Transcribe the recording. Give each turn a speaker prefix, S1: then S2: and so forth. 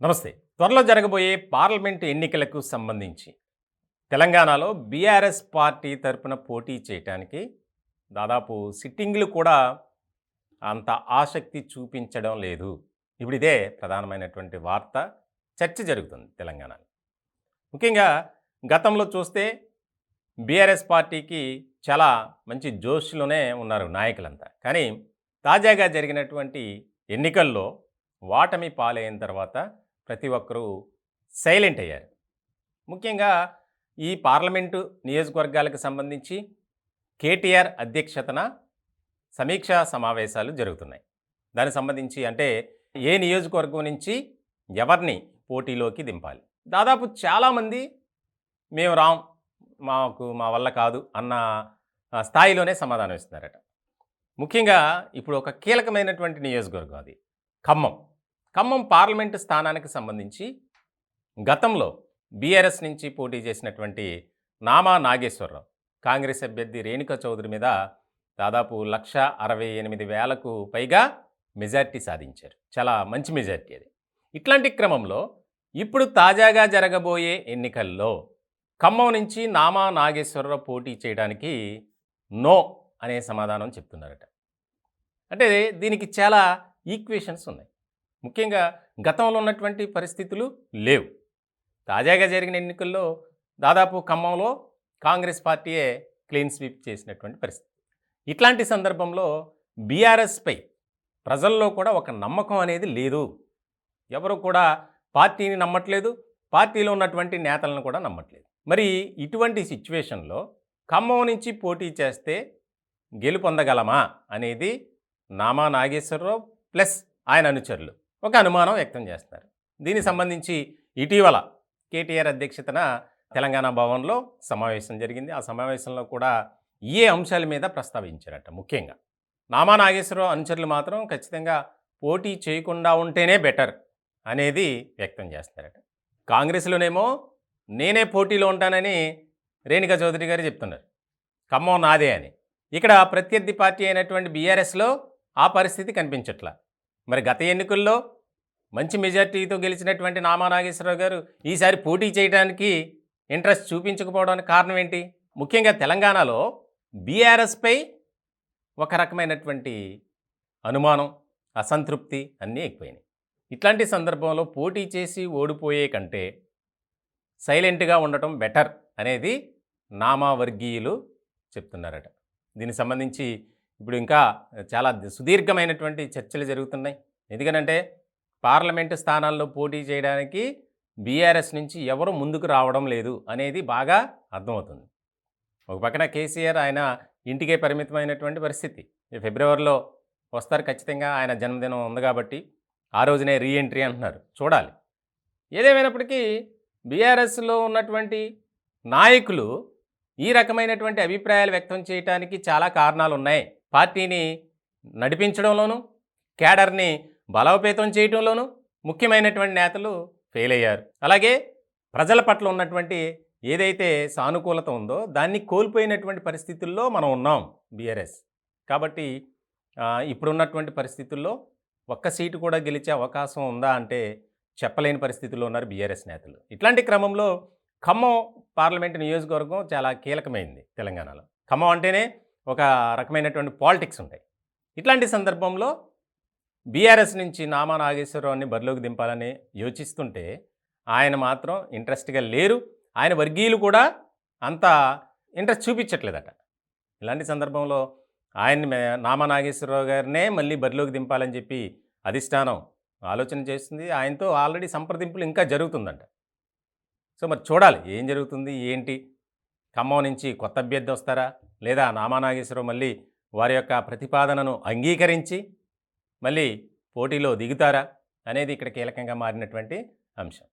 S1: నమస్తే. త్వరలో జరగబోయే పార్లమెంటు ఎన్నికలకు సంబంధించి తెలంగాణలో బీఆర్ఎస్ పార్టీ తరపున పోటీ చేయటానికి దాదాపు సిట్టింగ్‌లు కూడా అంత ఆసక్తి చూపించడం లేదు. ఇప్పుడు ఇదే ప్రధానమైనటువంటి వార్త. చర్చ జరుగుతుంది తెలంగాణలో. ముఖ్యంగా గతంలో చూస్తే బీఆర్ఎస్ పార్టీకి చాలా మంచి జోష్‌లోనే ఉన్నారు నాయకులంతా. కానీ తాజాగా జరిగినటువంటి ఎన్నికల్లో ఓటమి పాలైన తర్వాత ప్రతి ఒక్కరూ సైలెంట్ అయ్యారు. ముఖ్యంగా ఈ పార్లమెంటు నియోజకవర్గాలకు సంబంధించి కేటీఆర్ అధ్యక్షతన సమీక్షా సమావేశాలు జరుగుతున్నాయి. దానికి సంబంధించి అంటే ఏ నియోజకవర్గం నుంచి ఎవరిని పోటీలోకి దింపాలి. దాదాపు చాలామంది మేము రాం, మా వల్ల కాదు అన్న స్థాయిలోనే సమాధానం ఇస్తున్నారట. ముఖ్యంగా ఇప్పుడు ఒక కీలకమైనటువంటి నియోజకవర్గం అది ఖమ్మం. ఖమ్మం పార్లమెంటు స్థానానికి సంబంధించి గతంలో బీఆర్ఎస్ నుంచి పోటీ చేసినటువంటి నామా నాగేశ్వరరావు కాంగ్రెస్ అభ్యర్థి రేణుకా చౌదరి మీద దాదాపు 1,68,000కు పైగా మెజార్టీ సాధించారు. చాలా మంచి మెజార్టీ అది. ఇట్లాంటి క్రమంలో ఇప్పుడు తాజాగా జరగబోయే ఎన్నికల్లో ఖమ్మం నుంచి నామా నాగేశ్వరరావు పోటీ చేయడానికి నో అనే సమాధానం చెప్తున్నారట. అంటే దీనికి చాలా ఈక్వేషన్స్ ఉన్నాయి. ముఖ్యంగా గతంలో ఉన్నటువంటి పరిస్థితులు లేవు. తాజాగా జరిగిన ఎన్నికల్లో దాదాపు ఖమ్మంలో కాంగ్రెస్ పార్టీయే క్లీన్ స్వీప్ చేసినటువంటి పరిస్థితి. ఇట్లాంటి సందర్భంలో బీఆర్ఎస్పై ప్రజల్లో కూడా ఒక నమ్మకం అనేది లేదు. ఎవరు కూడా పార్టీని నమ్మట్లేదు, పార్టీలో ఉన్నటువంటి నేతలను కూడా నమ్మట్లేదు. మరి ఇటువంటి సిచ్యువేషన్లో ఖమ్మం నుంచి పోటీ చేస్తే గెలుపొందగలమా అనేది నామా నాగేశ్వరరావు ప్లస్ ఆయన అనుచరులు ఒక అనుమానం వ్యక్తం చేస్తున్నారు. దీనికి సంబంధించి ఇటీవల కేటీఆర్ అధ్యక్షతన తెలంగాణ భవన్లో సమావేశం జరిగింది. ఆ సమావేశంలో కూడా ఏ అంశాల మీద ప్రస్తావించారట. ముఖ్యంగా నామా నాగేశ్వరరావు అనుచరులు మాత్రం ఖచ్చితంగా పోటీ చేయకుండా ఉంటేనే బెటర్ అనేది వ్యక్తం చేస్తారట. కాంగ్రెస్లోనేమో నేనే పోటీలో ఉంటానని రేణుకా చౌదరి గారు చెప్తున్నారు, ఖమ్మం నాదే అని. ఇక్కడ ప్రత్యర్థి పార్టీ అయినటువంటి బీఆర్ఎస్లో ఆ పరిస్థితి కనిపించట్లా. మరి గత ఎన్నికల్లో మంచి మెజార్టీతో గెలిచినటువంటి నామా నాగేశ్వరరావు గారు ఈసారి పోటీ చేయడానికి ఇంట్రెస్ట్ చూపించకపోవడానికి కారణం ఏంటి? ముఖ్యంగా తెలంగాణలో బీఆర్ఎస్పై ఒక రకమైనటువంటి అనుమానం, అసంతృప్తి అన్నీ ఎక్కువైనాయి. ఇట్లాంటి సందర్భంలో పోటీ చేసి ఓడిపోయే కంటే సైలెంట్గా ఉండటం బెటర్ అనేది నామా వర్గీయులు చెప్తున్నారట. దీనికి సంబంధించి ఇప్పుడు ఇంకా చాలా సుదీర్ఘమైనటువంటి చర్చలు జరుగుతున్నాయి. ఎందుకనంటే పార్లమెంటు స్థానాల్లో పోటీ చేయడానికి బీఆర్ఎస్ నుంచి ఎవరు ముందుకు రావడం లేదు అనేది బాగా అర్థమవుతుంది. ఒక పక్కన కేసీఆర్ ఆయన ఇంటికే పరిమితమైనటువంటి పరిస్థితి. ఫిబ్రవరిలో వస్తారు ఖచ్చితంగా, ఆయన జన్మదినం ఉంది కాబట్టి ఆ రోజునే రీఎంట్రీ అంటున్నారు. చూడాలి. ఏదేమైనప్పటికీ బీఆర్ఎస్లో ఉన్నటువంటి నాయకులు ఈ రకమైనటువంటి అభిప్రాయాలు వ్యక్తం చేయడానికి చాలా కారణాలు ఉన్నాయి. పార్టీని నడిపించడంలోనూ, క్యాడర్ని బలోపేతం చేయడంలోనూ ముఖ్యమైనటువంటి నేతలు ఫెయిల్ అయ్యారు. అలాగే ప్రజల పట్ల ఉన్నటువంటి ఏదైతే సానుకూలత ఉందో దాన్ని కోల్పోయినటువంటి పరిస్థితుల్లో మనం ఉన్నాం బీఆర్ఎస్. కాబట్టి ఇప్పుడున్నటువంటి పరిస్థితుల్లో ఒక్క సీటు కూడా గెలిచే అవకాశం ఉందా అంటే చెప్పలేని పరిస్థితుల్లో ఉన్నారు బీఆర్ఎస్ నేతలు. ఇట్లాంటి క్రమంలో ఖమ్మం పార్లమెంటు నియోజకవర్గం చాలా కీలకమైంది తెలంగాణలో. ఖమ్మం అంటేనే ఒక రకమైనటువంటి పాలిటిక్స్ ఉంటాయి. ఇట్లాంటి సందర్భంలో బీఆర్ఎస్ నుంచి నామా నాగేశ్వరరావుని బరిలోకి దింపాలని యోచిస్తుంటే ఆయన మాత్రం ఇంట్రెస్ట్గా లేరు. ఆయన వర్గీయులు కూడా అంత ఇంట్రెస్ట్ చూపించట్లేదట. ఇలాంటి సందర్భంలో ఆయన్ని నామా నాగేశ్వరరావు గారినే మళ్ళీ బరిలోకి దింపాలని చెప్పి అధిష్టానం ఆలోచన చేస్తుంది. ఆయనతో ఆల్రెడీ సంప్రదింపులు ఇంకా జరుగుతుందంట. సో మరి చూడాలి ఏం జరుగుతుంది ఏంటి. ఖమ్మం నుంచి కొత్త అభ్యర్థి వస్తారా, లేదా నామా నాగేశ్వరరావు మళ్ళీ వారి యొక్క ప్రతిపాదనను అంగీకరించి మళ్ళీ పోటీలో దిగుతారా అనేది ఇక్కడ కీలకంగా మారినటువంటి అంశం.